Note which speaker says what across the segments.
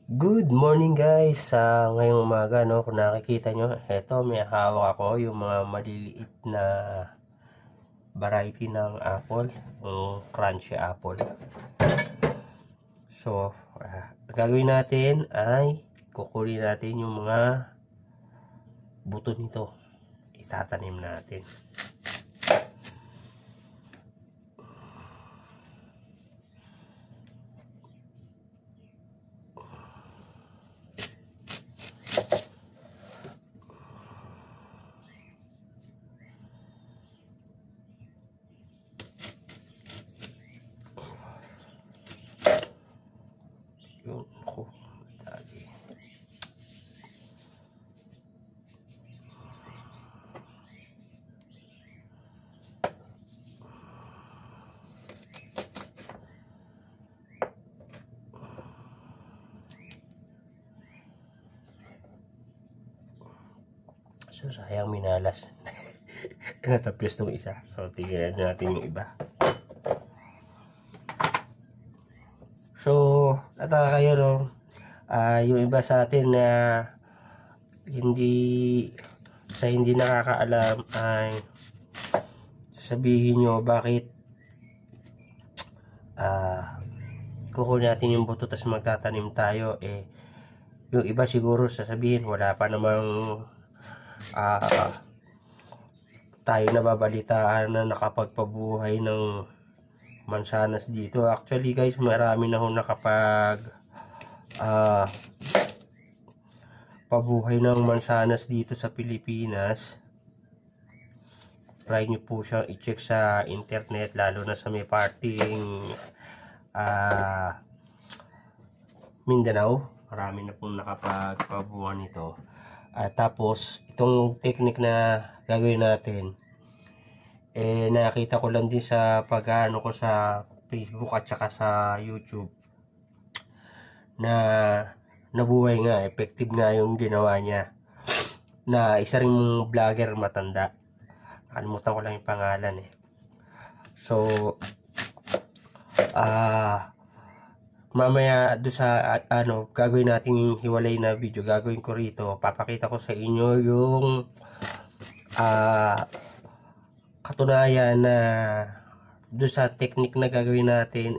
Speaker 1: Good morning guys. Ngayong umaga, no, kung nakikita nyo, eto may hawak ako yung mga maliliit na variety ng apple, yung crunchy apple. So, gagawin natin ay kukunin natin yung mga buto nito. Itatanim natin. Yun, ako, dali. So, sayang minalas. Natapos tong isa. So, tignan natin yung iba. So, nataka kayo, no? Yung iba sa atin na hindi nakakaalam ay sabihin nyo bakit kukunin natin yung buto tapos magtatanim tayo. Yung iba siguro sasabihin wala pa namang tayo nababalitaan na nakapagpabuhay ng mansanas dito. Actually guys, marami na akong pabuhay ng mansanas dito sa Pilipinas. Try nyo po siyang i-check sa internet, lalo na sa may parting Mindanao. Marami na pong nakapagpabuhay nito. Tapos itong technique na gagawin natin, nakita ko lang din sa pag-ano ko sa Facebook at saka sa YouTube na nabuhay nga, effective nga yung ginawa niya, na isa ring vlogger matanda, nakalimutan ko lang yung pangalan So mamaya do sa gagawin nating hiwalay na video, gagawin ko rito, papakita ko sa inyo yung katunayan na do sa technique na gagawin natin,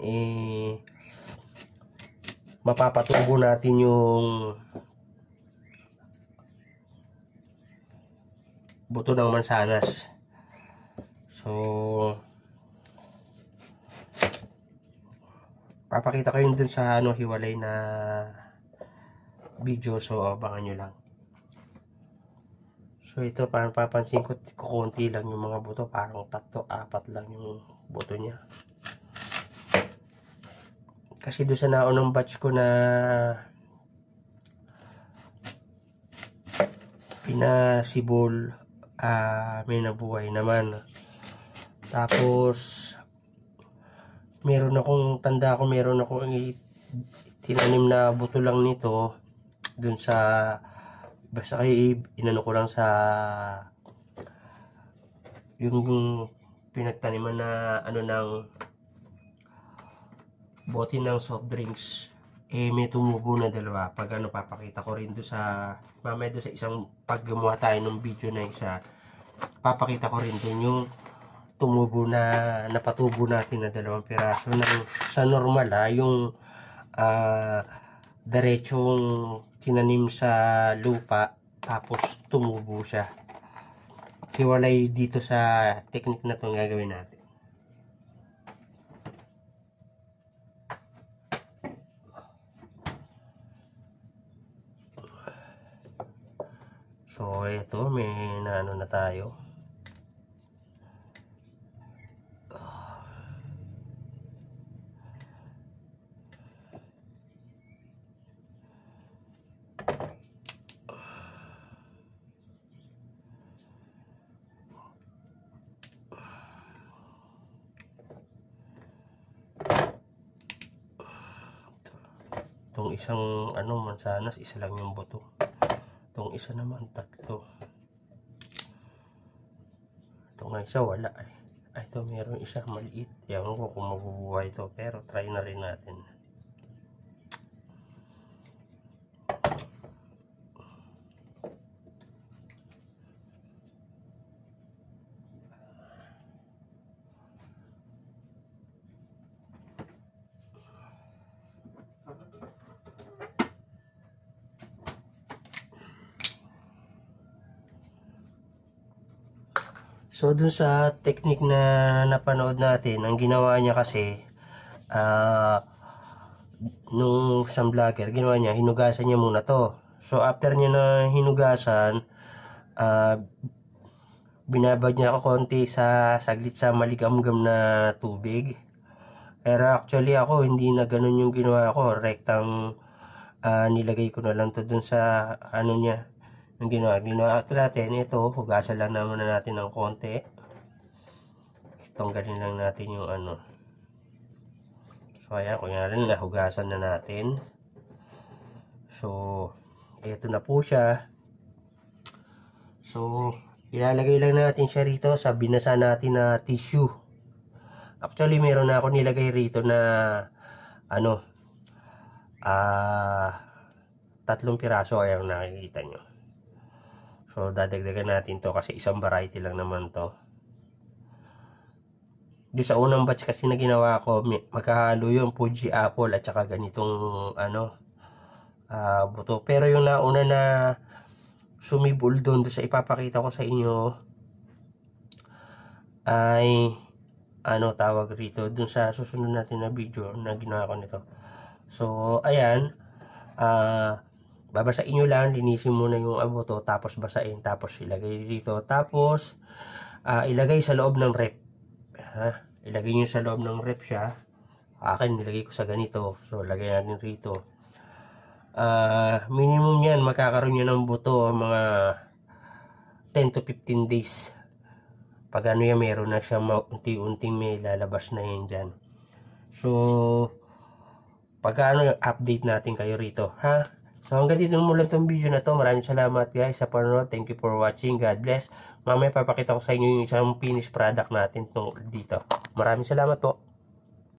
Speaker 1: mapapatubo natin yung buto ng mansanas. So papakita ko yun dun sa hiwalay na video, so abangan nyo lang. So ito, parang papansin ko kukunti lang yung mga buto, parang 3-4 lang yung buto niya. Kasi doon sa naunang batch ko na pinasibol, may nabuhay naman. Tapos meron akong tinanim na buto lang nito dun sa, basta kayo inano ko lang sa yung pinagtaniman na ng bote ng soft drinks. May tumubo na 2. Pag papakita ko rin doon sa mamaya doon sa isang pag gumawa tayo ng video na isa, papakita ko rin doon yung tumubo na napatubo natin na 2 piraso sa normal yung diretsong tinanim sa lupa tapos tumubo siya. Hiwalay dito sa technique na itong gagawin natin. So ito, may naano na tayo. Itong isang mansanas, isa lang yung buto. Itong isa naman 3. Itong isa wala ito meron isa maliit. Ewan ko kung mabubuhay ito, pero try na rin natin. So, dun sa technique na napanood natin, ang ginawa niya kasi, nung isang vlogger, ginawa niya, hinugasan niya muna to. So, after niya na hinugasan, binabad niya ako konti sa saglit sa maligamgam na tubig. Pero actually ako, hindi na ganun yung ginawa ko. Rektang nilagay ko na lang to dun sa ano niya. Yung ginawa natin, ito, hugasan lang naman na natin ng konti. Tanggalin lang natin yung ano. So, ayan, kunyari nahugasan na natin. So, ito na po siya. So, ilalagay lang natin siya rito sa binasa natin na tissue. Actually, meron na ako nilagay rito na ano, 3 piraso, ayan nakikita nyo. So, dadagdagan natin to kasi isang variety lang naman to. Doon sa unang batch kasi na ginawa ko, magkahalo yung Fuji apple at saka ganitong ano, buto. Pero yung nauna na sumibol doon sa ipapakita ko sa inyo ay ano tawag rito dun sa susunod natin na video na ginawa ko nito. So, ayan, babasain nyo lang, linisin muna yung buto, tapos basain, tapos ilagay dito, tapos ilagay sa loob ng rep. Ilagay nyo sa loob ng rep siya. Akin, nilagay ko sa ganito. So, lagay natin rito. Minimum yan, magkakaroon nyo ng buto mga 10 to 15 days. Pag ano yan, meron na siya unti-unting may lalabas na yan dyan. So, pag ano, update natin kayo rito, ha? So, hanggang dito muna itong video na to. Maraming salamat guys sa panonood. Thank you for watching. God bless. Mamaya papakita ko sa inyo yung isang finished product natin dito. Maraming salamat po.